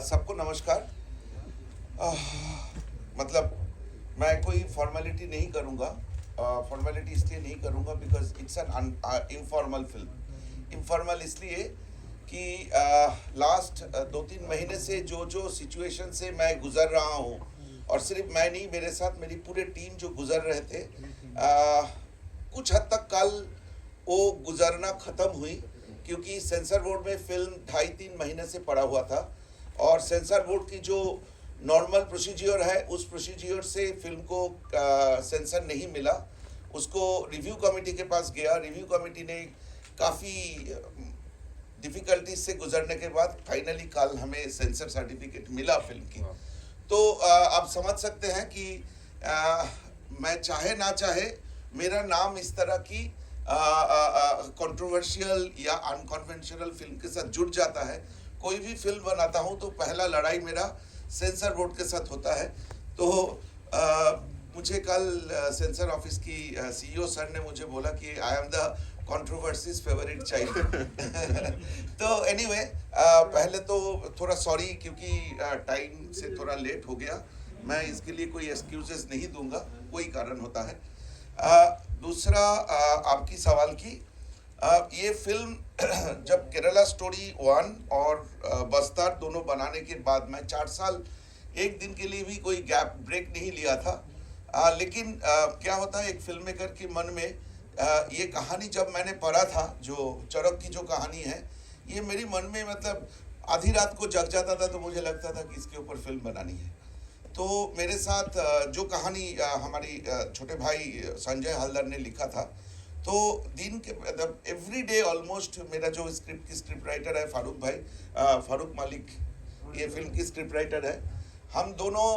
सबको नमस्कार। मतलब मैं कोई फॉर्मेलिटी नहीं करूँगा। फॉर्मेलिटी इसलिए नहीं करूँगा because it's an informal film. Informal इसलिए कि लास्ट 2-3 महीने से जो सिचुएशन से मैं गुज़र रहा हूँ, और सिर्फ मैं नहीं, मेरे साथ मेरी पूरे टीम जो गुज़र रहे थे, कुछ हद तक कल वो गुज़रना ख़त्म हुई, क्योंकि सेंसर बोर्ड में फिल्म 2.5-3 महीने से पड़ा हुआ था, और सेंसर बोर्ड की जो नॉर्मल प्रोसीजर है उस प्रोसीजर से फिल्म को सेंसर नहीं मिला। उसको रिव्यू कमेटी के पास गया, रिव्यू कमेटी ने काफ़ी डिफ़िकल्टीज से गुजरने के बाद फाइनली कल हमें सेंसर सर्टिफिकेट मिला फिल्म की। तो आप समझ सकते हैं कि मैं चाहे ना चाहे मेरा नाम इस तरह की कंट्रोवर्शियल या अनकन्वेंशनल फिल्म के साथ जुड़ जाता है। कोई भी फिल्म बनाता हूँ तो पहला लड़ाई मेरा सेंसर बोर्ड के साथ होता है। तो मुझे कल सेंसर ऑफिस की सीईओ सर ने मुझे बोला कि I am the controversies favourite child. तो एनीवे, पहले तो थोड़ा सॉरी, क्योंकि टाइम से थोड़ा लेट हो गया। मैं इसके लिए कोई एक्सक्यूजेस नहीं दूंगा, कोई कारण होता है। दूसरा, आपकी सवाल की ये फिल्म जब केरला स्टोरी 1 और बस्तर दोनों बनाने के बाद मैं 4 साल एक दिन के लिए भी कोई गैप ब्रेक नहीं लिया था। लेकिन क्या होता है एक फिल्म मेकर के मन में, ये कहानी जब मैंने पढ़ा था, जो चरक की जो कहानी है, ये मेरी मन में मतलब आधी रात को जग जाता था, तो मुझे लगता था कि इसके ऊपर फिल्म बनानी है। तो मेरे साथ जो कहानी हमारी छोटे भाई संजय हलदर ने लिखा था, तो दिन के मतलब एवरी डे ऑलमोस्ट मेरा जो स्क्रिप्ट राइटर है फारूक भाई, फारूक मालिक, ये फिल्म की स्क्रिप्ट राइटर है, हम दोनों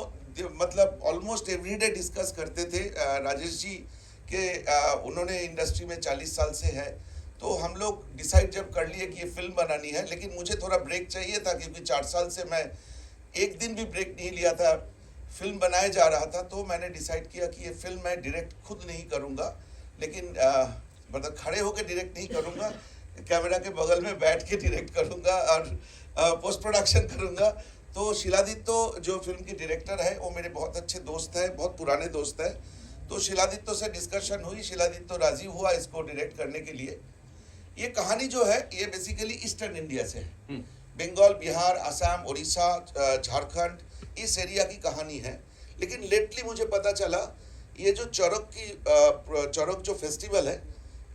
मतलब ऑलमोस्ट एवरी डे डिस्कस करते थे। राजेश जी के उन्होंने इंडस्ट्री में 40 साल से है, तो हम लोग डिसाइड जब कर लिए कि ये फिल्म बनानी है, लेकिन मुझे थोड़ा ब्रेक चाहिए था, क्योंकि 4 साल से मैं एक दिन भी ब्रेक नहीं लिया था, फिल्म बनाए जा रहा था। तो मैंने डिसाइड किया कि ये फिल्म मैं डायरेक्ट खुद नहीं करूँगा, लेकिन मतलब खड़े होकर डायरेक्ट नहीं करूँगा, कैमरा के बगल में बैठ के डायरेक्ट करूँगा और पोस्ट प्रोडक्शन करूँगा। तो शिलादित्य जो फिल्म की डायरेक्टर है, वो मेरे बहुत अच्छे दोस्त है, बहुत पुराने दोस्त है। तो शिलादित्य से डिस्कशन हुई, शिलादित्य राजी हुआ इसको डायरेक्ट करने के लिए। ये कहानी जो है ये बेसिकली ईस्टर्न इंडिया से है, बंगाल, बिहार, असम, उड़ीसा, झारखंड, इस एरिया की कहानी है। लेकिन लेटली मुझे पता चला ये जो चरक जो फेस्टिवल है,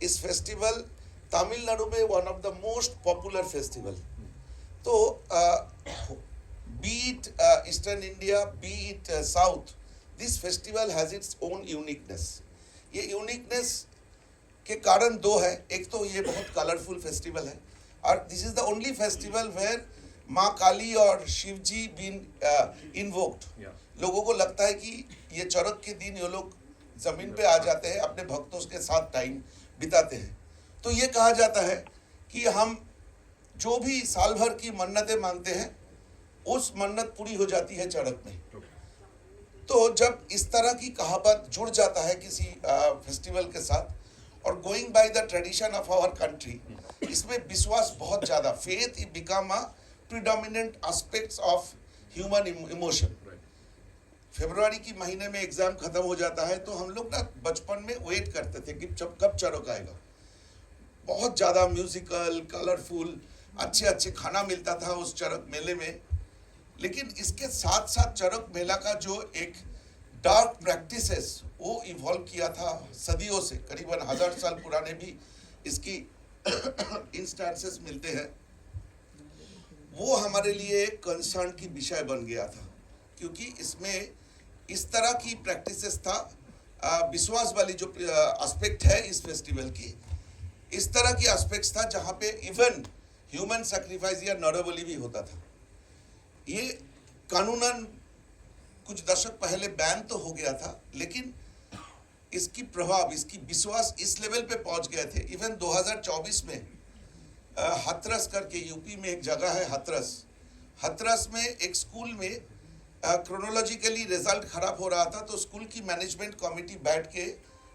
इस फेस्टिवल तमिलनाडु में one of the most popular festival. तो be it eastern India, be it south, this festival has its own uniqueness. ये यूनिकनेस के कारण दो है। एक तो ये बहुत कलरफुल फेस्टिवल है, और this is the only festival where माँ काली और शिव जी बीन इन्वोक्ड। लोगों को लगता है कि ये चरक के दिन ये लोग जमीन पे आ जाते हैं, अपने भक्तों के साथ टाइम बिताते हैं। तो ये कहा जाता है कि हम जो भी साल भर की मन्नतें मांगते हैं, उस मन्नत पूरी हो जाती है चरक में। तो जब इस तरह की कहावत जुड़ जाता है किसी फेस्टिवल के साथ, और going by the tradition of our country, इसमें विश्वास बहुत ज़्यादा, faith become a predominant aspects of human emotion. फरवरी की महीने में एग्जाम खत्म हो जाता है, तो हम लोग ना बचपन में वेट करते थे कि कब चरक आएगा। बहुत ज़्यादा म्यूजिकल, कलरफुल, अच्छे अच्छे खाना मिलता था उस चरक मेले में। लेकिन इसके साथ साथ चरक मेला का जो एक डार्क प्रैक्टिसेस वो इवॉल्व किया था सदियों से, करीबन 1000 साल पुराने भी इसकी इंस्टेंसेस मिलते हैं। वो हमारे लिए एक कंसर्न की विषय बन गया था, क्योंकि इसमें इस तरह की प्रैक्टिसेस था, विश्वास वाली जो एस्पेक्ट है इस फेस्टिवल की, इस तरह की एस्पेक्ट्स था जहाँ पे इवन ह्यूमन सैक्रिफाइस या नरबलि भी होता था। ये कानूनन कुछ दशक पहले बैन तो हो गया था, लेकिन इसकी प्रभाव, इसकी विश्वास इस लेवल पे पहुंच गए थे। इवन 2024 में हाथरस करके यूपी में एक जगह है हाथरस में एक स्कूल में क्रोनोलॉजिकली रिजल्ट खराब हो रहा था, तो स्कूल की मैनेजमेंट कमेटी बैठ के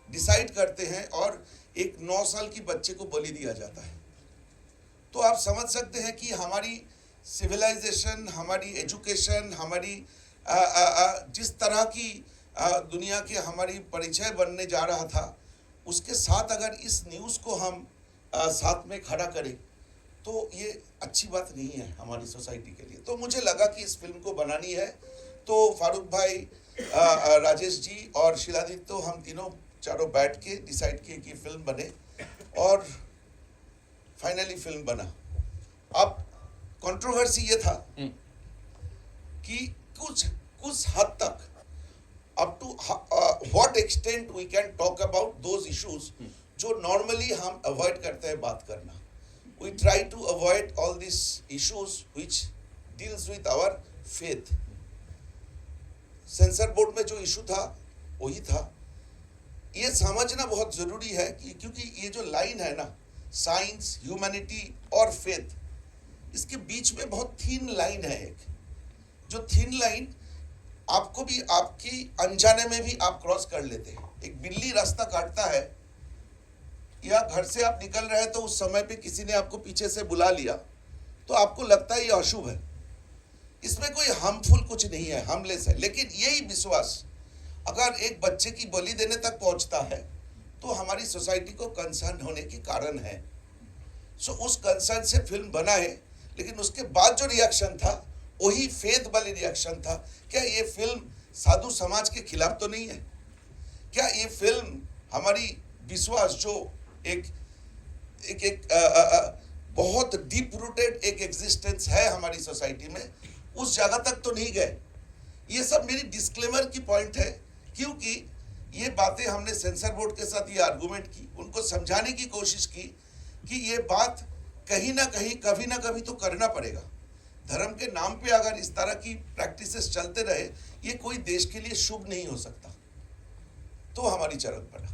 डिसाइड करते हैं और एक 9 साल की बच्चे को बलि दिया जाता है। तो आप समझ सकते हैं कि हमारी सिविलाइजेशन, हमारी एजुकेशन, हमारी जिस तरह की दुनिया के हमारी परिचय बनने जा रहा था, उसके साथ अगर इस न्यूज़ को हम साथ में खड़ा करें तो ये अच्छी बात नहीं है हमारी सोसाइटी के लिए। तो मुझे लगा कि इस फिल्म को बनानी है, तो फारूक भाई, राजेश जी और शिलादीप, तो हम तीनों चारों बैठ के डिसाइड किए कि फिल्म बने और फाइनली फिल्म बना। अब कंट्रोवर्सी ये था कि कुछ हद तक up to what extent we can talk about those issues जो नॉर्मली हम अवॉइड करते हैं बात करना। We try to avoid all this issues which deals with our faith. Censor board में जो इशू था वही था। ये समझना बहुत जरूरी है कि क्योंकि ये जो लाइन है ना, साइंस, ह्यूमैनिटी और फेथ, इसके बीच में बहुत थीन लाइन है। एक जो थीन लाइन आपको भी आपकी अनजाने में भी आप क्रॉस कर लेते हैं। एक बिल्ली रास्ता काटता है या घर से आप निकल रहे हैं तो उस समय पे किसी ने आपको पीछे से बुला लिया तो आपको लगता है ये अशुभ है। इसमें कोई हार्मफुल कुछ नहीं है, हार्मलेस है। लेकिन यही विश्वास अगर एक बच्चे की बलि देने तक पहुंचता है तो हमारी सोसाइटी को कंसर्न होने के कारण है। सो उस कंसर्न से फिल्म बना है, लेकिन उसके बाद जो रिएक्शन था वही फेथ वाली रिएक्शन था। क्या ये फिल्म साधु समाज के खिलाफ तो नहीं है? क्या ये फिल्म हमारी विश्वास जो एक एक एक बहुत डीप रूटेड एक एग्जिस्टेंस है हमारी सोसाइटी में, उस जगह तक तो नहीं गए? ये सब मेरी डिस्क्लेमर की पॉइंट है, क्योंकि ये बातें हमने सेंसर बोर्ड के साथ ये आर्गुमेंट की, उनको समझाने की कोशिश की कि ये बात कहीं ना कहीं कभी ना कभी तो करना पड़ेगा। धर्म के नाम पे अगर इस तरह की प्रैक्टिसेस चलते रहे, ये कोई देश के लिए शुभ नहीं हो सकता। तो हमारी चरण पड़ा।